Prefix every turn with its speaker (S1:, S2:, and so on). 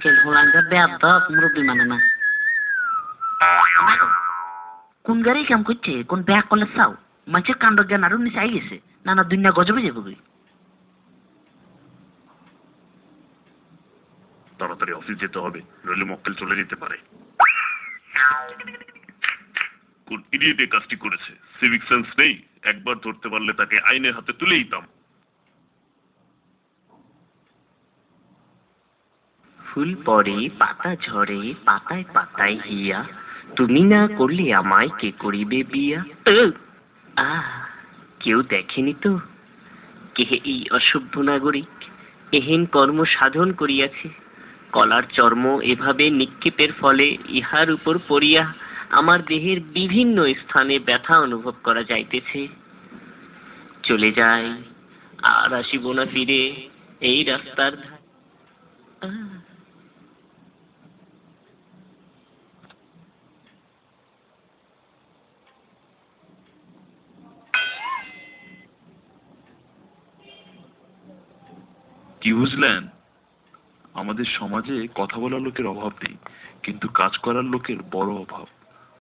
S1: দেখেন হোলাঙ্গা বেয়াদব মুরব্বী মানে না। কোন গাড়ি কাম করছে, কোন ব্যাগ করলে চাও মানুষের কাণ্ড জ্ঞান আরো নিচে আই গেছে, নানা দুনিয়া গজবে যাবো।
S2: তাড়াতাড়ি অফিস যেতে হবে, নইলে মক্কেল চলে যেতে পারে। কোন ইডিয়েট এই কাজটি করেছে? সিভিক সেন্স নেই, একবার ধরতে পারলে তাকে আইনের হাতে তুলে দিতাম।
S3: ফুল পড়ে পাতা ঝরে পাতায় পাতায় হিয়া, তুমি না করলে আমায় কে করিবে বিয়া। আহ, কেউ দেখেনি তো কে এই অসভ্য নাগরিক এহেন কর্ম সাধন করিয়াছে। কলার চর্ম এভাবে নিক্ষেপের ফলে ইহার উপর পড়িয়া আমার দেহের বিভিন্ন স্থানে ব্যথা অনুভব করা যাইতেছে। চলে যাই, আর আসিব না ফিরে এই রাস্তার ধারে।
S2: কি বুঝলেন? আমাদের সমাজে কথা বলার লোকের অভাব নেই, কিন্তু কাজ করার লোকের বড় অভাব।